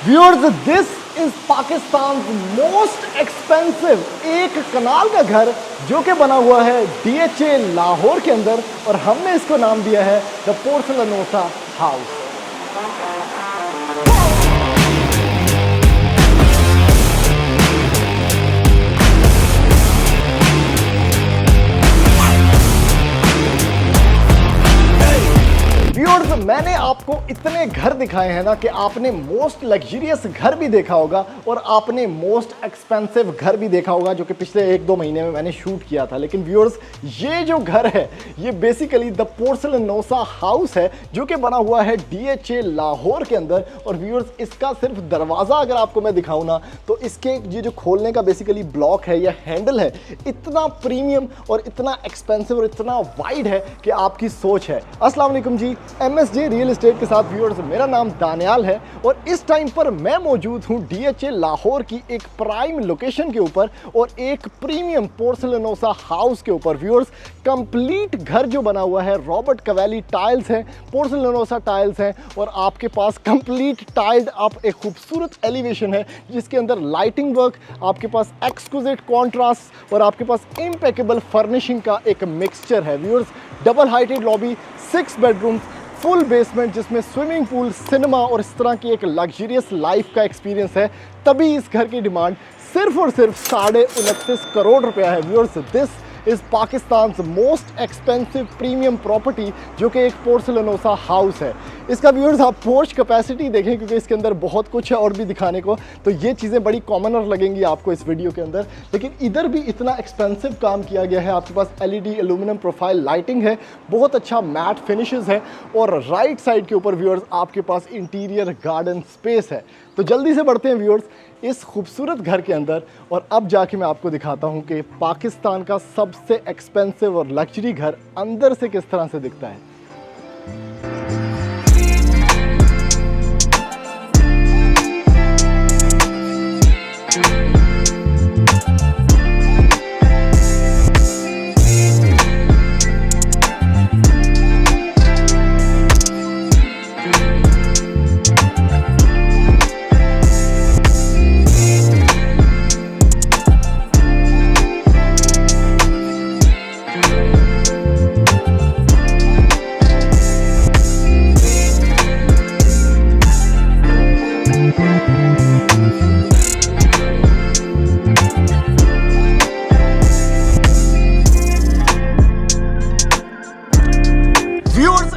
Viewers, this is Pakistan most expensive एक कनाल का घर जो कि बना हुआ है डीएचए लाहौर के अंदर, और हमने इसको नाम दिया है द पोर्सलनोसा हाउस। व्यूअर्स, मैंने आपको इतने घर दिखाए हैं ना कि आपने मोस्ट लग्जरियस घर भी देखा होगा और आपने मोस्ट एक्सपेंसिव घर भी देखा होगा, जो कि पिछले 1-2 महीने में मैंने शूट किया था। लेकिन व्यूअर्स, ये जो घर है ये बेसिकली द पोर्सलनोसा हाउस है जो कि बना हुआ है डीएचए लाहौर के अंदर। और व्यूअर्स, इसका सिर्फ दरवाज़ा अगर आपको मैं दिखाऊँ ना, तो इसके ये जो खोलने का बेसिकली ब्लॉक है या हैंडल है, इतना प्रीमियम और इतना एक्सपेंसिव और इतना वाइड है कि आपकी सोच है। अस्सलाम वालेकुम जी, MSJ रियल एस्टेट के साथ व्यूअर्स, मेरा नाम दानियाल है और इस टाइम पर मैं मौजूद हूं डीएचए लाहौर की एक प्राइम लोकेशन के ऊपर और एक प्रीमियम पोर्सलनोसा हाउस के ऊपर। व्यूअर्स, कंप्लीट घर जो बना हुआ है रॉबर्ट कवैली टाइल्स हैं, पोर्सलनोसा टाइल्स हैं, और आपके पास कंप्लीट टाइल्ड अप एक खूबसूरत एलिवेशन है जिसके अंदर लाइटिंग वर्क, आपके पास एक्सक्लूसिव कॉन्ट्रास्ट और आपके पास इम्पेकेबल फर्निशिंग का एक मिक्सचर है। Viewers, double heighted lobby, 6 bedrooms, full basement जिसमें स्विमिंग पूल, सिनेमा और इस तरह की एक लग्जरियस लाइफ का एक्सपीरियंस है। तभी इस घर की डिमांड सिर्फ और सिर्फ 29.5 करोड़ रुपया है। Viewers, this is Pakistan most expensive premium property जो कि एक पोर्सलनोसा हाउस है। इसका व्यूअर्स आप पोर्च कैपेसिटी देखें क्योंकि इसके अंदर बहुत कुछ है और भी दिखाने को, तो ये चीज़ें बड़ी कॉमनर लगेंगी आपको इस वीडियो के अंदर। लेकिन इधर भी इतना एक्सपेंसिव काम किया गया है। आपके पास LED एल्यूमिनियम प्रोफाइल लाइटिंग है, बहुत अच्छा मैट फिनिशेस है, और राइट साइड के ऊपर व्यूअर्स आपके पास इंटीरियर गार्डन स्पेस है। तो जल्दी से बढ़ते हैं व्यूअर्स इस खूबसूरत घर के अंदर, और अब जाके मैं आपको दिखाता हूं कि पाकिस्तान का सबसे एक्सपेंसिव और लग्जरी घर अंदर से किस तरह से दिखता है।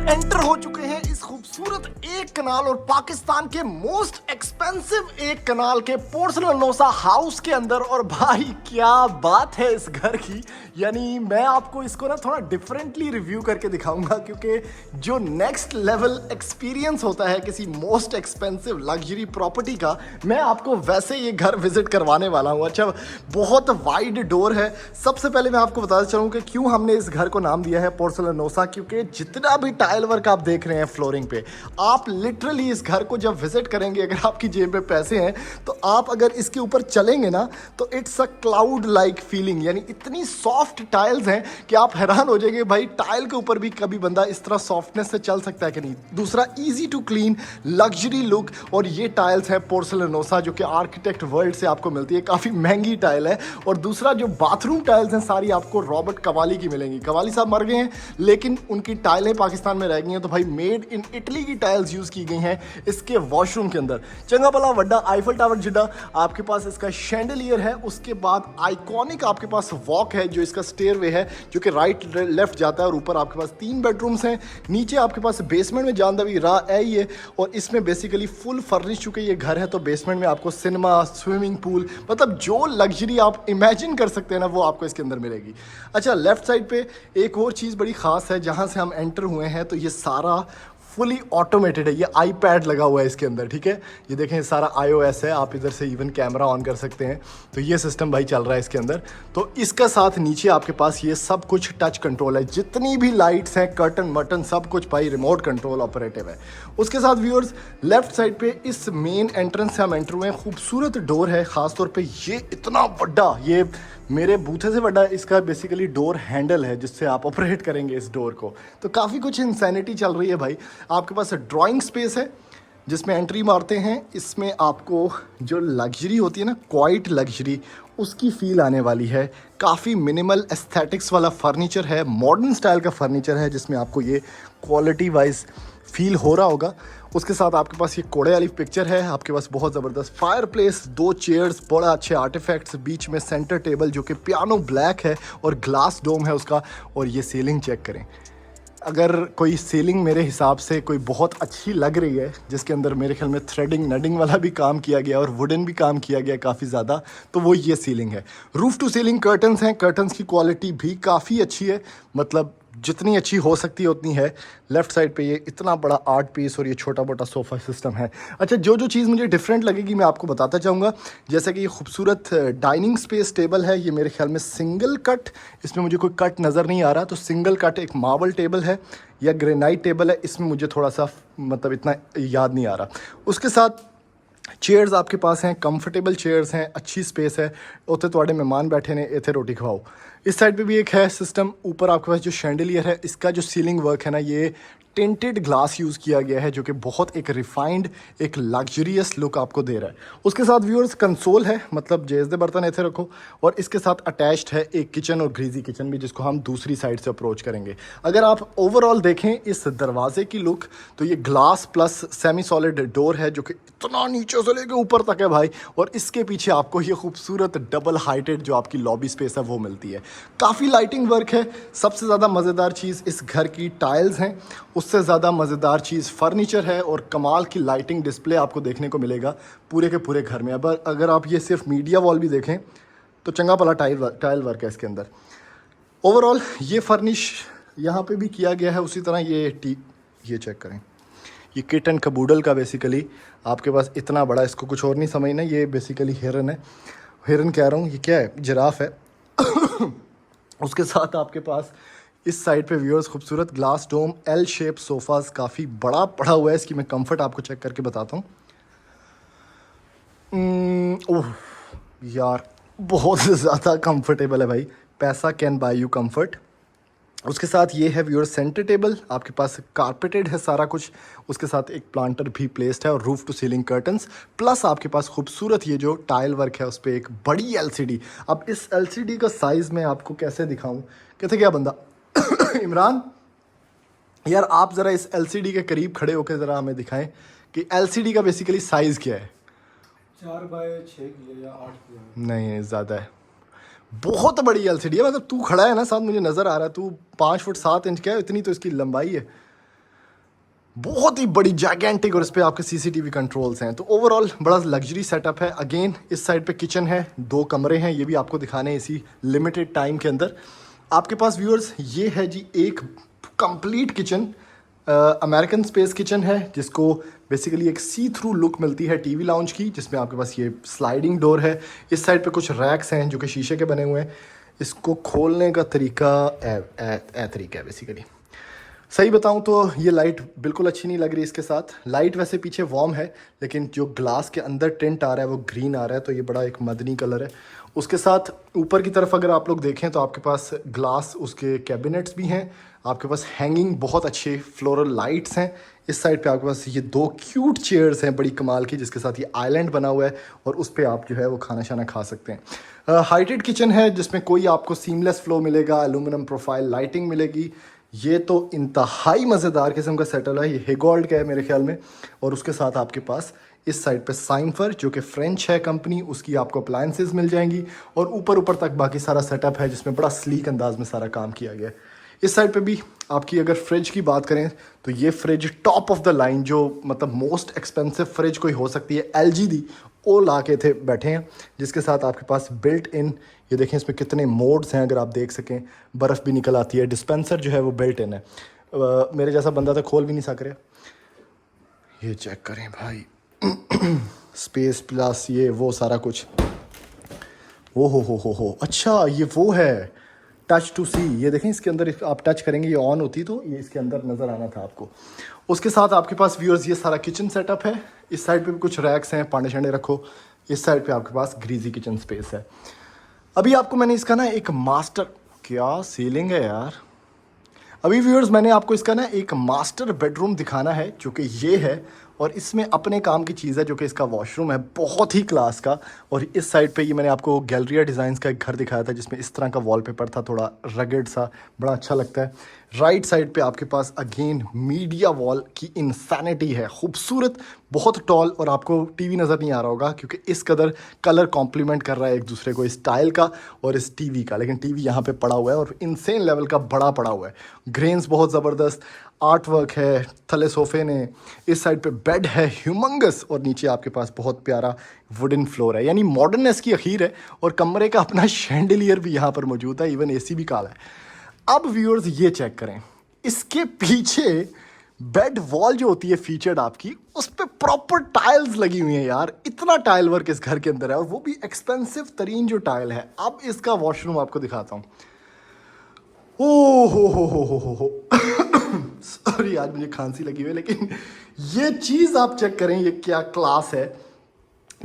एंटर हो चुके हैं इस खूबसूरत एक कनाल और पाकिस्तान के मोस्ट एक्सपेंसिव एक कनाल के पोर्सलनोसा हाउस के अंदर। और भाई क्या बात है इस घर की, यानी मैं आपको इसको ना थोड़ा डिफरेंटली रिव्यू करके दिखाऊंगा क्योंकि जो नेक्स्ट लेवल एक्सपीरियंस होता है किसी मोस्ट एक्सपेंसिव लग्जरी प्रॉपर्टी का, मैं आपको वैसे ये घर विजिट करवाने वाला हूँ। अच्छा, बहुत वाइड डोर है। सबसे पहले मैं आपको बताना चाहूँ कि क्यों हमने इस घर को नाम दिया है पोर्सलनोसा, क्योंकि जितना भी टाइल वर्क आप देख रहे हैं फ्लोरिंग पे, आप लिटरली इस घर को जब विजिट करेंगे, अगर आपकी जेब में पैसे हैं तो आप अगर इसके ऊपर चलेंगे ना, तो it's a cloud like feeling, यानी इतनी सॉफ्ट टाइल्स हैं कि आप हैरान हो जाएंगे भाई टाइल के ऊपर भी कभी बंदा इस तरह सॉफ्टनेस से चल सकता है कि नहीं। दूसरा, easy to clean luxury look, और ये टाइल्स है पोर्सलनोसा जो कि आर्किटेक्ट वर्ल्ड से आपको मिलती है, काफ़ी महंगी टाइल है। और दूसरा, जो बाथरूम टाइल्स हैं सारी आपको रॉबर्ट कवाली की मिलेंगी। कवाली साहब मर गए हैं लेकिन उनकी टाइलें पाकिस्तान में रह गई हैं, तो भाई मेड इन इटली की टाइल्स यूज़ की गई हैं इसके वॉशरूम के अंदर। चंगा भला वड्डा आईफल टावर जिड्डा आपके पास इसका शैंडलियर है। उसके बाद आइकॉनिक आपके पास वॉक है जो इसका स्टेयरवे है जो कि राइट लेफ्ट जाता है, और ऊपर आपके पास 3 बेडरूम्स हैं। नीचे आपके पास बेसमेंट में जानदावी राह है ये, और इसमें बेसिकली फुल फर्निश चुके ये घर है। तो बेसमेंट में आपको सिनेमा, स्विमिंग पूल, मतलब जो लग्जरी आप इमेजिन कर सकते हैं ना, वो आपको इसके अंदर मिलेगी। अच्छा, लेफ्ट साइड पे एक और चीज़ बड़ी ख़ास है। जहाँ से हम एंटर हुए हैं तो ये सारा फुली ऑटोमेटेड है। ये आईपैड लगा हुआ है इसके अंदर, ठीक है। ये देखें, सारा iOS है, आप इधर से इवन कैमरा ऑन कर सकते हैं। तो ये सिस्टम भाई चल रहा है इसके अंदर। तो इसका साथ नीचे आपके पास ये सब कुछ टच कंट्रोल है, जितनी भी लाइट्स हैं, कर्टन मटन, सब कुछ भाई रिमोट कंट्रोल ऑपरेटिव है। उसके साथ व्यूअर्स, लेफ्ट साइड पे इस मेन एंट्रेंस से हम एंटर हुए हैं। खूबसूरत डोर है, ख़ासतौर पर ये इतना बड़ा, ये मेरे बूथे से बड़ा इसका बेसिकली डोर हैंडल है जिससे आप ऑपरेट करेंगे इस डोर को। तो काफ़ी कुछ इंसैनिटी चल रही है भाई। आपके पास ड्राइंग स्पेस है, जिसमें एंट्री मारते हैं इसमें आपको जो लग्जरी होती है ना, क्वाइट लग्जरी, उसकी फील आने वाली है। काफ़ी मिनिमल एस्थेटिक्स वाला फर्नीचर है, मॉडर्न स्टाइल का फर्नीचर है, जिसमें आपको ये क्वालिटी वाइज फील हो रहा होगा। उसके साथ आपके पास ये कोड़े वाली पिक्चर है, आपके पास बहुत ज़बरदस्त फायर प्लेस, 2 चेयर्स, बड़ा अच्छे आर्टिफैक्ट्स, बीच में सेंटर टेबल जो कि पियानो ब्लैक है और ग्लास डोम है उसका। और ये सीलिंग चेक करें, अगर कोई सीलिंग मेरे हिसाब से कोई बहुत अच्छी लग रही है, जिसके अंदर मेरे ख्याल में थ्रेडिंग नडिंग वाला भी काम किया गया और वुडन भी काम किया गया काफ़ी ज़्यादा, तो वो ये सीलिंग है। रूफ टू सीलिंग कर्टन्स हैं, कर्टन्स की क्वालिटी भी काफ़ी अच्छी है, मतलब जितनी अच्छी हो सकती है उतनी है। लेफ्ट साइड पे ये इतना बड़ा आर्ट पीस और ये छोटा मोटा सोफ़ा सिस्टम है। अच्छा, जो चीज़ मुझे डिफरेंट लगेगी मैं आपको बताता चाहूँगा। जैसे कि ये खूबसूरत डाइनिंग स्पेस टेबल है, ये मेरे ख्याल में सिंगल कट, इसमें मुझे कोई कट नज़र नहीं आ रहा, तो सिंगल कट एक मार्बल टेबल है या ग्रेनाइट टेबल है, इसमें मुझे थोड़ा सा मतलब इतना याद नहीं आ रहा। उसके साथ चेयर्स आपके पास हैं, कंफर्टेबल चेयर्स हैं, अच्छी स्पेस है। उत्थे थोड़े मेहमान बैठे ने, इतने रोटी खवाओ। इस साइड पे भी एक है सिस्टम। ऊपर आपके पास जो शैंडलियर है, इसका जो सीलिंग वर्क है ना, ये टिंटेड ग्लास यूज़ किया गया है, जो कि बहुत एक रिफाइंड, एक लग्जरियस लुक आपको दे रहा है। उसके साथ व्यूअर्स कंसोल है, मतलब जेज दे बर्तन ऐसे रखो। और इसके साथ अटैच्ड है एक किचन और ग्रीजी किचन भी, जिसको हम दूसरी साइड से अप्रोच करेंगे। अगर आप ओवरऑल देखें इस दरवाजे की लुक, तो ये glass plus semi solid door है, जो कि इतना नीचे से लेके ऊपर तक है भाई। और इसके पीछे आपको ये खूबसूरत डबल हाइटेड जो आपकी लॉबी स्पेस है वो मिलती है। काफ़ी लाइटिंग वर्क है। सबसे ज़्यादा मज़ेदार चीज़ इस घर की टाइल्स हैं, उससे ज़्यादा मज़ेदार चीज़ फर्नीचर है और कमाल की लाइटिंग डिस्प्ले आपको देखने को मिलेगा पूरे के पूरे घर में। अब अगर आप ये सिर्फ मीडिया वॉल भी देखें तो चंगा भला टाइल वर्क है इसके अंदर। ओवरऑल ये फर्निश यहाँ पे भी किया गया है उसी तरह। ये चेक करें, ये किटन कबूडल का बेसिकली आपके पास इतना बड़ा, इसको कुछ और नहीं समझना, ये बेसिकली हिरन है। हिरन कह रहा हूँ, ये क्या है, जिराफ है। उसके साथ आपके पास इस साइड पे व्यूअर्स खूबसूरत glass dome L shape sofas, काफ़ी बड़ा पड़ा हुआ है। इसकी मैं कंफर्ट आपको चेक करके बताता हूँ। ओह यार, बहुत ज़्यादा कंफर्टेबल है भाई, पैसा कैन बाय यू कंफर्ट। उसके साथ ये है व्यूअर सेंटर टेबल, आपके पास कारपेटेड है सारा कुछ। उसके साथ एक प्लांटर भी प्लेस्ड है और roof to ceiling curtains, plus आपके पास खूबसूरत ये जो टाइल वर्क है उस पर एक बड़ी एलसीडी। अब इस एलसीडी का साइज़ मैं आपको कैसे दिखाऊं, कहते क्या बंदा इमरान यार, आप ज़रा इस एलसीडी के करीब खड़े होकर ज़रा हमें दिखाएं कि एलसीडी का बेसिकली साइज़ क्या है। 4x6 की है या 8 की है? नहीं, ज़्यादा है, बहुत बड़ी एलसीडी है। मतलब तू खड़ा है ना साथ, मुझे नज़र आ रहा है, तू 5 फुट 7 इंच का है, इतनी तो इसकी लंबाई है, बहुत ही बड़ी जैगेंटिक। और इस पर आपके सीसीटीवी कंट्रोल्स हैं। तो ओवरऑल बड़ा लग्जरी सेटअप है। अगेन इस साइड पे किचन है, 2 कमरे हैं, ये भी आपको दिखाने हैं इसी लिमिटेड टाइम के अंदर। आपके पास व्यूअर्स ये है जी एक complete kitchen, American space kitchen है, जिसको बेसिकली एक सी थ्रू लुक मिलती है टीवी लाउंज की, जिसमें आपके पास ये स्लाइडिंग डोर है। इस साइड पे कुछ रैक्स हैं जो कि शीशे के बने हुए हैं। इसको खोलने का तरीका तरीका है बेसिकली। सही बताऊं तो ये लाइट बिल्कुल अच्छी नहीं लग रही इसके साथ। लाइट वैसे पीछे वार्म है, लेकिन जो ग्लास के अंदर टिंट आ रहा है वो ग्रीन आ रहा है, तो ये बड़ा एक मदनी कलर है। उसके साथ ऊपर की तरफ अगर आप लोग देखें तो आपके पास ग्लास उसके कैबिनेट्स भी हैं, आपके पास हैंगिंग बहुत अच्छे फ्लोरल लाइट्स हैं। इस साइड पे आपके पास ये 2 क्यूट चेयर्स हैं बड़ी कमाल की, जिसके साथ ये आइलैंड बना हुआ है और उस पर आप जो है वो खाना शाना खा सकते हैं। हाइटेड किचन है, जिसमें कोई आपको सीमलेस फ्लो मिलेगा, एल्यूमिनियम प्रोफाइल लाइटिंग मिलेगी। ये तो इंतहाई मज़ेदार किस्म का सेटल है, ये हेगोल्ड का है मेरे ख्याल में। और उसके साथ आपके पास इस साइड पे साइनफर, जो कि फ्रेंच है कंपनी, उसकी आपको अप्लायंसेस मिल जाएंगी। और ऊपर तक बाकी सारा सेटअप है, जिसमें बड़ा स्लीक अंदाज में सारा काम किया गया है। इस साइड पे भी आपकी अगर फ्रिज की बात करें तो ये fridge top of the line, जो मतलब मोस्ट एक्सपेंसिव फ्रिज कोई हो सकती है, एलजी दी वो ला के थे बैठे हैं, जिसके साथ आपके पास बिल्ट इन, ये देखें इसमें कितने मोड्स हैं अगर आप देख सकें, बर्फ़ भी निकल आती है। डिस्पेंसर जो है वो बिल्ट इन है। मेरे जैसा बंदा तो खोल भी नहीं सक रहा। ये चेक करें भाई, स्पेस प्लस ये वो सारा कुछ। ओ हो, अच्छा ये वो है टच टू सी, ये देखें इसके अंदर आप टच करेंगे, ये ऑन होती तो ये इसके अंदर नज़र आना था आपको। उसके साथ आपके पास व्यूअर्स ये सारा किचन सेटअप है। इस साइड पे भी कुछ रैक्स हैं, पांडे शांडे रखो। इस साइड पे आपके पास ग्रीजी किचन स्पेस है। अभी आपको मैंने इसका ना एक मास्टर, क्या सीलिंग है यार, अभी व्यूअर्स मैंने आपको इसका ना एक मास्टर बेडरूम दिखाना है, जो कि ये है। और इसमें अपने काम की चीज़ है जो कि इसका वॉशरूम है, बहुत ही क्लास का। और इस साइड पे ये मैंने आपको गैलरिया डिज़ाइंस का एक घर दिखाया था जिसमें इस तरह का वॉलपेपर था, थोड़ा रगेड सा, बड़ा अच्छा लगता है। राइट साइड पे आपके पास अगेन मीडिया वॉल की इंसैनिटी है, खूबसूरत, बहुत टॉल, और आपको टीवी नज़र नहीं आ रहा होगा क्योंकि इस कदर कलर कॉम्प्लीमेंट कर रहा है एक दूसरे को, इस टाइल का और इस टीवी का। लेकिन टीवी यहाँ पे पड़ा हुआ है और इंसेन लेवल का बड़ा पड़ा हुआ है, ग्रेन्स बहुत ज़बरदस्त, आर्ट वर्क है थले सोफे ने, इस साइड पे बेड है ह्यूमंगस, और नीचे आपके पास बहुत प्यारा वुडन फ्लोर है, यानी मॉडर्ननेस की अखीर है। और कमरे का अपना शैंडलियर भी यहाँ पर मौजूद है, इवन एसी भी काला है। अब व्यूअर्स ये चेक करें, इसके पीछे बेड वॉल जो होती है फीचर्ड आपकी, उस पर प्रॉपर टाइल्स लगी हुई हैं यार। इतना टाइल वर्क इस घर के अंदर है और वो भी एक्सपेंसिव तरीन जो टाइल है। अब इसका वॉशरूम आपको दिखाता हूँ। ओ हो सॉरी, आज मुझे खांसी लगी हुई है, लेकिन ये चीज़ आप चेक करें, ये क्या क्लास है।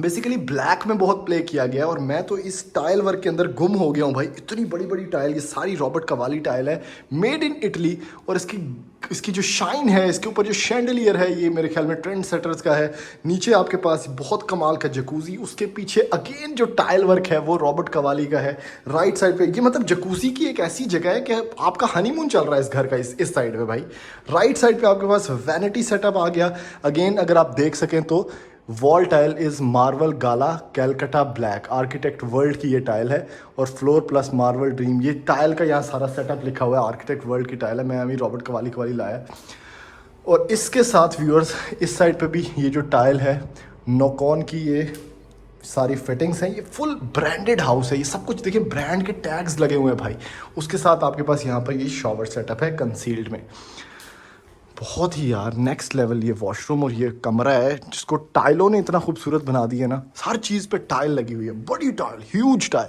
बेसिकली ब्लैक में बहुत प्ले किया गया और मैं तो इस टाइल वर्क के अंदर गुम हो गया हूँ भाई। इतनी बड़ी बड़ी टाइल, ये सारी रॉबर्ट कवाली टाइल है, मेड इन इटली। और इसकी जो शाइन है, इसके ऊपर जो शैंडलियर है, ये मेरे ख्याल में ट्रेंड सेटर्स का है। नीचे आपके पास बहुत कमाल का जकूजी, उसके पीछे अगेन जो टाइल वर्क है वो रॉबर्ट कवाली का है। राइट साइड पे ये मतलब जकूजी की एक ऐसी जगह है कि आपका हनीमून चल रहा है इस घर का, इस साइड पे भाई। राइट साइड पे आपके पास वैनिटी सेटअप आ गया। अगेन अगर आप देख सकें तो wall tile is Marvel gala Calcutta black, architect world की ये टाइल है। और फ्लोर प्लस मार्वल ड्रीम, ये टाइल का यहाँ सारा सेटअप लिखा हुआ है, आर्किटेक्ट वर्ल्ड की टाइल है। मैं अभी रॉबर्ट कवाली लाया। और इसके साथ व्यूअर्स इस साइड पे भी ये जो टाइल है नोकॉन की, ये सारी फिटिंग्स हैं, ये फुल ब्रांडेड हाउस है। ये सब कुछ देखिए ब्रांड के टैग्स लगे हुए हैं भाई। उसके साथ आपके पास यहाँ पर ये शॉवर सेटअप है कंसील्ड में। बहुत ही यार नेक्स्ट लेवल ये वॉशरूम और ये कमरा है जिसको टाइलों ने इतना खूबसूरत बना दिया ना। हर चीज़ पे टाइल लगी हुई है, बड़ी टाइल, ह्यूज टाइल।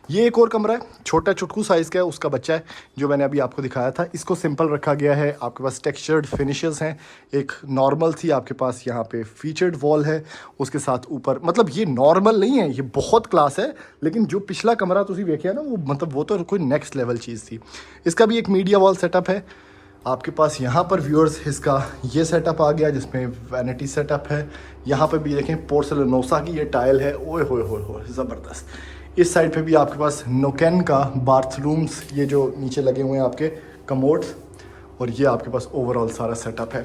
ये एक और कमरा है, छोटा चुटकू साइज़ का है, उसका बच्चा है जो मैंने अभी आपको दिखाया था। इसको सिंपल रखा गया है। आपके पास टेक्सचर्ड फिनिशेस हैं, एक नॉर्मल थी आपके पास यहाँ पे फीचर्ड वॉल है, उसके साथ ऊपर, मतलब ये नॉर्मल नहीं है, ये बहुत क्लास है। लेकिन जो पिछला कमरा तुसी देखिए ना, वो मतलब वो तो कोई नेक्स्ट लेवल चीज़ थी। इसका भी एक मीडिया वॉल सेटअप है आपके पास। यहाँ पर व्यूअर्स इसका ये सेटअप आ गया जिसमें वैनिटी सेटअप है। यहाँ पे भी देखें पोर्सिलेनोसा की ये टाइल है, ओए होए होए होए ज़बरदस्त। इस साइड पे भी आपके पास नोकेन का बाथरूम्स, ये जो नीचे लगे हुए हैं आपके कमोड्स, और ये आपके पास ओवरऑल सारा सेटअप है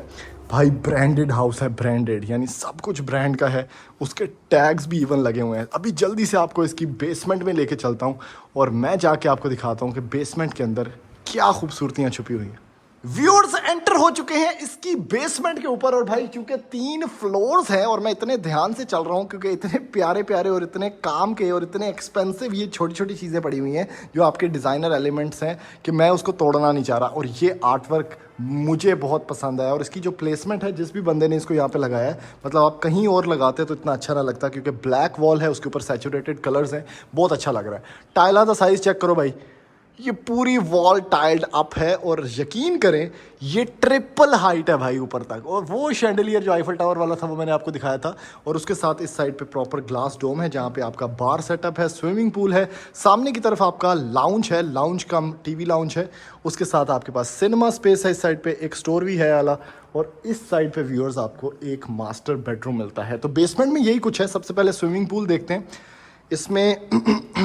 भाई। ब्रांडेड हाउस है, ब्रांडेड, यानी सब कुछ ब्रांड का है। उसके टैग्स भी इवन लगे हुए हैं। अभी जल्दी से आपको इसकी बेसमेंट में लेके चलता हूँ और मैं जाके आपको दिखाता हूँ कि बेसमेंट के अंदर क्या खूबसूरतियाँ छुपी हुई हैं। व्यूअर्स एंटर हो चुके हैं इसकी बेसमेंट के ऊपर, और भाई क्योंकि 3 फ्लोर्स हैं और मैं इतने ध्यान से चल रहा हूँ क्योंकि इतने प्यारे प्यारे और इतने काम के और इतने एक्सपेंसिव ये छोटी छोटी चीज़ें पड़ी हुई हैं जो आपके डिज़ाइनर एलिमेंट्स हैं कि मैं उसको तोड़ना नहीं चाह रहा। और ये आर्ट वर्क मुझे बहुत पसंद आया और इसकी जो प्लेसमेंट है, जिस भी बंदे ने इसको यहाँ पे लगाया है, मतलब आप कहीं और लगाते तो इतना अच्छा ना लगता, क्योंकि ब्लैक वॉल है, उसके ऊपर सैचुरेटेड कलर्स हैं, बहुत अच्छा लग रहा है। टाइला का साइज़ चेक करो भाई, ये पूरी वॉल टाइल्ड अप है और यकीन करें ये ट्रिपल हाइट है भाई ऊपर तक। और वो शैंडलियर जो आईफल टावर वाला था वो मैंने आपको दिखाया था। और उसके साथ इस साइड पे प्रॉपर ग्लास डोम है जहाँ पे आपका बार सेटअप है, स्विमिंग पूल है, सामने की तरफ आपका लाउंज है, लाउंज कम टीवी लाउंज है। उसके साथ आपके पास सिनेमा स्पेस है, इस साइड पे एक स्टोर भी है आला। और इस साइड पे व्यूअर्स आपको एक मास्टर बेडरूम मिलता है। तो बेसमेंट में यही कुछ है। सबसे पहले स्विमिंग पूल देखते हैं। इसमें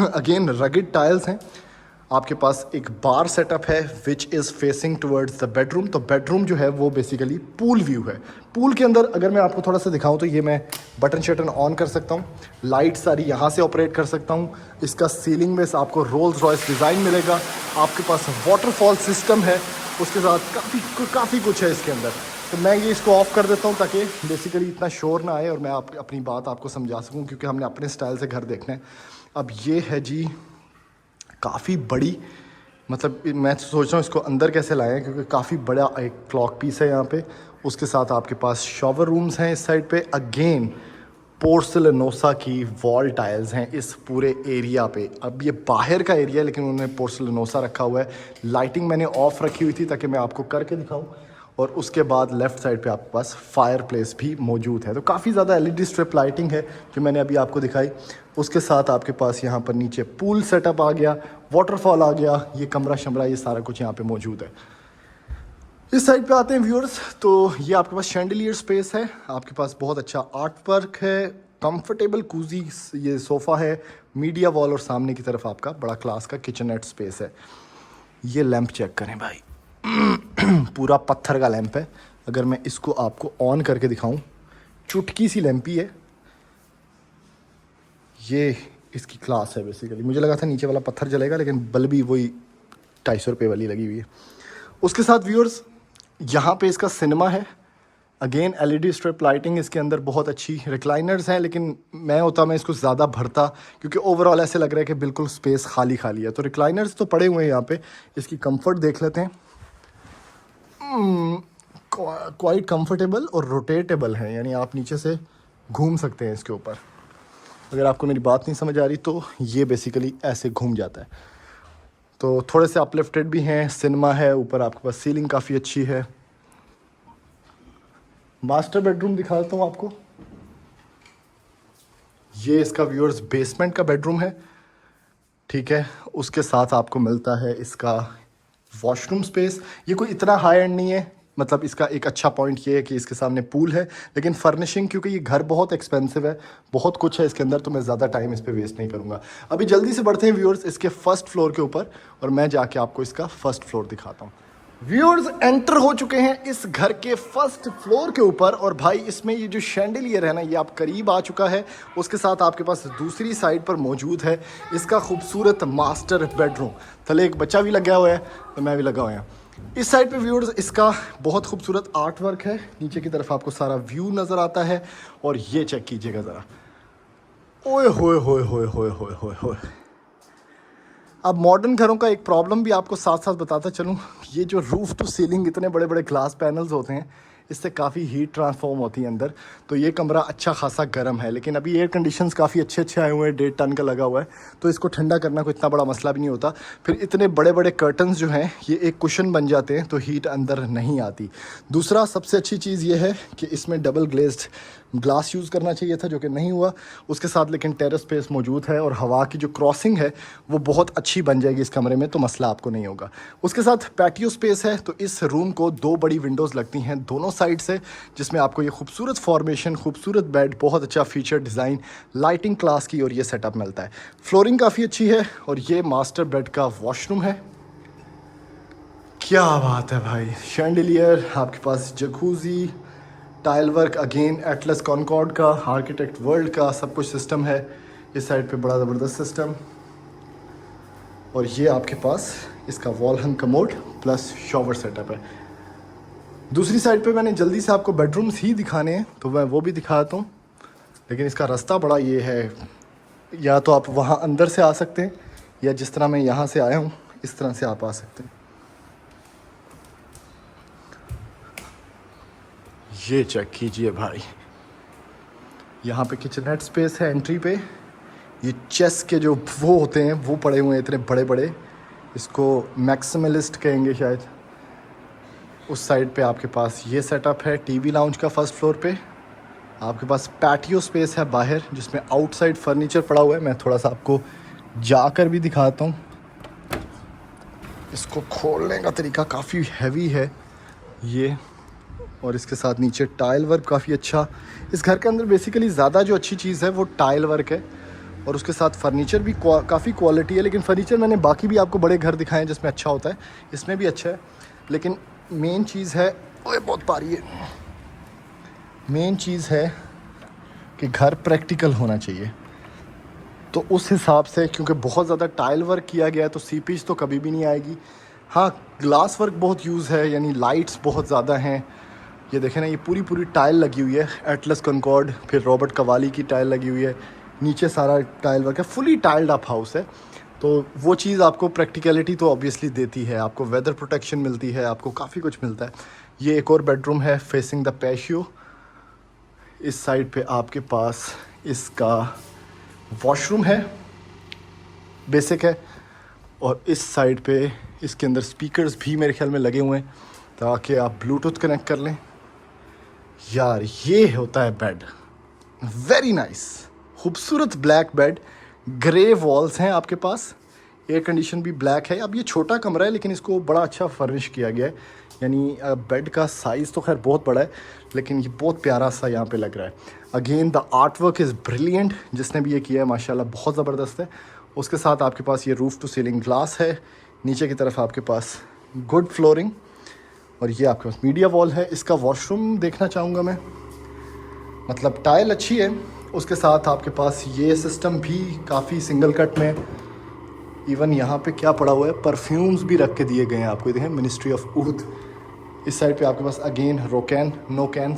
अगेन रगिड टाइल्स हैं। आपके पास एक बार सेटअप है which is facing towards the bedroom. तो बेडरूम जो है वो बेसिकली पूल व्यू है। पूल के अंदर अगर मैं आपको थोड़ा सा दिखाऊं तो ये मैं बटन शटन ऑन कर सकता हूँ, लाइट सारी यहाँ से ऑपरेट कर सकता हूँ। इसका सीलिंग में आपको रोल्स रॉयस डिज़ाइन मिलेगा। आपके पास वाटरफॉल सिस्टम है, उसके साथ काफ़ी कुछ है इसके अंदर। तो मैं ये इसको ऑफ़ कर देता हूँ ताकि बेसिकली इतना शोर ना आए और मैं अपनी बात आपको समझा सकूँ, क्योंकि हमने अपने स्टाइल से घर देखना है। अब ये है जी काफ़ी बड़ी, मतलब मैं सोच रहा हूँ इसको अंदर कैसे लाएं, क्योंकि काफ़ी बड़ा एक क्लॉक पीस है यहाँ पे। उसके साथ आपके पास शॉवर रूम्स हैं इस साइड पे। अगेन पोर्सिलेनोसा की वॉल टाइल्स हैं इस पूरे एरिया पे। अब ये बाहर का एरिया है लेकिन उन्होंने पोर्सिलेनोसा रखा हुआ है। लाइटिंग मैंने ऑफ रखी हुई थी ताकि मैं आपको करके दिखाऊं। और उसके बाद लेफ़्ट साइड पे आपके पास फायर प्लेस भी मौजूद है। तो काफ़ी ज़्यादा एलईडी स्ट्रिप लाइटिंग है जो मैंने अभी आपको दिखाई। उसके साथ आपके पास यहाँ पर नीचे पूल सेटअप आ गया, वाटरफॉल आ गया, ये कमरा शमरा ये सारा कुछ यहाँ पे मौजूद है। इस साइड पे आते हैं व्यूअर्स, तो ये आपके पास शैंडलियर स्पेस है, आपके पास बहुत अच्छा आर्ट वर्क है, कंफर्टेबल कूजी ये सोफ़ा है, मीडिया वॉल और सामने की तरफ आपका बड़ा क्लास का किचननेट स्पेस है। ये लैंप चेक करें भाई, पूरा पत्थर का लैंप है। अगर मैं इसको आपको ऑन करके दिखाऊं, चुटकी सी लैंप ही है। ये इसकी क्लास है बेसिकली। मुझे लगा था नीचे वाला पत्थर जलेगा, लेकिन बल्ब भी वही 250 रुपये वाली लगी हुई है। उसके साथ व्यूअर्स यहाँ पे इसका सिनेमा है, अगेन एलईडी स्ट्रिप लाइटिंग इसके अंदर बहुत अच्छी। रिक्लाइनर्स हैं, लेकिन मैं इसको ज़्यादा भरता, क्योंकि ओवरऑल ऐसे लग रहा है कि बिल्कुल स्पेस खाली खाली है। तो रिक्लाइनर्स तो पड़े हुए हैं यहाँ पे। इसकी कंफर्ट देख लेते हैं, क्वाइट कंफर्टेबल और रोटेटेबल है, यानी आप नीचे से घूम सकते हैं इसके ऊपर। अगर आपको मेरी बात नहीं समझ आ रही तो ये बेसिकली ऐसे घूम जाता है। तो थोड़े से अपलिफ्टेड भी हैं, सिनेमा है, ऊपर आपके पास सीलिंग काफ़ी अच्छी है। मास्टर बेडरूम दिखा देता हूँ आपको। ये इसका व्यूअर्स बेसमेंट का बेडरूम है, ठीक है। उसके साथ आपको मिलता है इसका वॉशरूम स्पेस। ये कोई इतना हाई एंड नहीं है, मतलब इसका एक अच्छा पॉइंट ये है कि इसके सामने पूल है, लेकिन फर्निशिंग, क्योंकि ये घर बहुत एक्सपेंसिव है, बहुत कुछ है इसके अंदर, तो मैं ज़्यादा टाइम इस पर वेस्ट नहीं करूँगा। अभी जल्दी से बढ़ते हैं व्यूअर्स इसके फर्स्ट फ्लोर के ऊपर, और मैं जाके आपको इसका फर्स्ट फ्लोर दिखाता हूँ। व्यूअर्स एंटर हो चुके हैं इस घर के फर्स्ट फ्लोर के ऊपर, और भाई इसमें ये जो शैंडलियर है ना, ये आप करीब आ चुका है। उसके साथ आपके पास दूसरी साइड पर मौजूद है इसका खूबसूरत मास्टर बेडरूम। थले एक बच्चा भी लगा हुआ है, तो मैं भी लगा हुआ है। इस साइड पे व्यूअर्स इसका बहुत खूबसूरत आर्ट वर्क है, नीचे की तरफ आपको सारा व्यू नज़र आता है। और ये चेक कीजिएगा ज़रा, ओए होए होए होए होए होए होए होए। अब मॉडर्न घरों का एक प्रॉब्लम भी आपको साथ साथ बताता चलूँ, ये जो रूफ टू सीलिंग इतने बड़े बड़े ग्लास पैनल्स होते हैं, इससे काफ़ी हीट ट्रांसफॉर्म होती है अंदर। तो ये कमरा अच्छा खासा गर्म है, लेकिन अभी एयर कंडीशंस काफ़ी अच्छे आए हुए हैं, 1.5 टन का लगा हुआ है, तो इसको ठंडा करना कोई इतना बड़ा मसला भी नहीं होता। फिर इतने बड़े बड़े कर्टन्स जो हैं, ये एक कुशन बन जाते हैं, तो हीट अंदर नहीं आती। दूसरा सबसे अच्छी चीज़ ये है कि इसमें डबल ग्लेज्ड ग्लास यूज़ करना चाहिए था, जो कि नहीं हुआ। उसके साथ लेकिन टेरेस स्पेस मौजूद है, और हवा की जो क्रॉसिंग है वो बहुत अच्छी बन जाएगी इस कमरे में, तो मसला आपको नहीं होगा। उसके साथ पैटियो स्पेस है, तो इस रूम को 2 बड़ी विंडोज़ लगती हैं दोनों साइड से, जिसमें आपको ये खूबसूरत फॉर्मेशन, खूबसूरत बेड, बहुत अच्छा फीचर डिज़ाइन, लाइटिंग क्लास की, और ये सेटअप मिलता है। फ्लोरिंग काफ़ी अच्छी है, और ये मास्टर बेड का वॉशरूम है। क्या बात है भाई, शैंडलियर, आपके पास jacuzzi, tile work, again Atlas Concord का, आर्किटेक्ट वर्ल्ड का सब कुछ सिस्टम है। इस साइड पे बड़ा ज़बरदस्त सिस्टम, और ये आपके पास इसका वॉल हंग कमोड प्लस शॉवर सेटअप है। दूसरी साइड पे मैंने जल्दी से आपको बेडरूम्स ही दिखाने हैं, तो मैं वो भी दिखाता हूँ, लेकिन इसका रास्ता बड़ा ये है, या तो आप वहाँ अंदर से आ सकते हैं, या जिस तरह मैं यहाँ से आया हूँ इस तरह से आप आ सकते हैं। ये चेक कीजिए भाई, यहाँ पे किचननेट स्पेस है एंट्री पे। ये चेस के जो वो होते हैं वो पड़े हुए हैं इतने बड़े बड़े, इसको मैक्सिमलिस्ट कहेंगे शायद। उस साइड पे आपके पास ये सेटअप है टीवी लाउंज का। फर्स्ट फ्लोर पे आपके पास पैटियो स्पेस है बाहर, जिसमें आउटसाइड फर्नीचर पड़ा हुआ है। मैं थोड़ा सा आपको जाकर भी दिखाता हूँ। इसको खोलने का तरीका काफ़ी हैवी है ये, और इसके साथ नीचे टाइल वर्क काफ़ी अच्छा। इस घर के अंदर बेसिकली ज़्यादा जो अच्छी चीज़ है वो टाइल वर्क है, और उसके साथ फर्नीचर भी काफ़ी क्वालिटी है। लेकिन फर्नीचर मैंने बाकी भी आपको बड़े घर दिखाए हैं जिसमें अच्छा होता है, इसमें भी अच्छा है। लेकिन मेन चीज़ है, ओए बहुत भारी है, मेन चीज़ है कि घर प्रैक्टिकल होना चाहिए। तो उस हिसाब से, क्योंकि बहुत ज़्यादा टाइल वर्क किया गया है, तो सीपीज तो कभी भी नहीं आएगी। हाँ, ग्लास वर्क बहुत यूज़ है, यानी लाइट्स बहुत ज़्यादा हैं। ये देखें ना, ये पूरी टाइल लगी हुई है, एटलस कॉनकॉर्ड, फिर रॉबर्ट कवाली की टाइल लगी हुई है, नीचे सारा टाइल वर्क है, फुली टाइल्ड अप हाउस है। तो वो चीज़ आपको प्रैक्टिकलिटी तो ऑब्वियसली देती है, आपको वेदर प्रोटेक्शन मिलती है, आपको काफ़ी कुछ मिलता है। ये एक और बेडरूम है फेसिंग द पैशियो। इस साइड पे आपके पास इसका वॉशरूम है, बेसिक है, और इस साइड पे इसके अंदर स्पीकर्स भी मेरे ख्याल में लगे हुए हैं, ताकि आप ब्लूटूथ कनेक्ट कर लें। यार ये होता है बेड, वेरी नाइस, खूबसूरत ब्लैक बेड, ग्रे वॉल्स हैं आपके पास। एयर कंडीशन भी ब्लैक है। अब ये छोटा कमरा है लेकिन इसको बड़ा अच्छा फर्निश किया गया है, यानी बेड का साइज़ तो खैर बहुत बड़ा है लेकिन ये बहुत प्यारा सा यहाँ पे लग रहा है। Again the art work is brilliant, जिसने भी ये किया है माशाल्लाह बहुत ज़बरदस्त है। उसके साथ आपके पास ये रूफ़ टू सीलिंग ग्लास है, नीचे की तरफ आपके पास गुड फ्लोरिंग, और ये आपके पास मीडिया वॉल है। इसका वॉशरूम देखना चाहूँगा मैं, मतलब टाइल अच्छी है। उसके साथ आपके पास ये सिस्टम भी काफ़ी सिंगल कट में, इवन यहाँ पे क्या पड़ा हुआ है, परफ्यूम्स भी रख के दिए गए हैं आपको, देखें मिनिस्ट्री ऑफ ऊद। इस साइड पे आपके पास अगेन नो कैन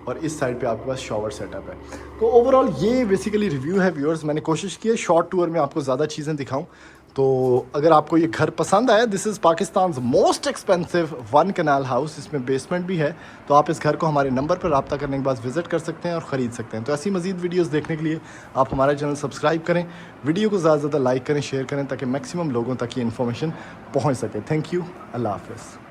और इस साइड पे आपके पास शॉवर सेटअप है। तो ओवरऑल ये बेसिकली रिव्यू है व्यूअर्स। मैंने कोशिश की है शॉर्ट टूर में आपको ज़्यादा चीज़ें दिखाऊं। तो अगर आपको ये घर पसंद आया, this is Pakistan most expensive 1 kanal house, इसमें बेसमेंट भी है। तो आप इस घर को हमारे नंबर पर रब्ता करने के बाद विजिट कर सकते हैं और ख़रीद सकते हैं। तो ऐसी मज़ीद वीडियोस देखने के लिए आप हमारा चैनल सब्सक्राइब करें, वीडियो को ज़्यादा से ज़्यादा लाइक करें, शेयर करें, ताकि मैक्सिमम लोगों तक ये इन्फॉर्मेशन पहुँच सके। थैंक यू, अल्लाह हाफ़िज़।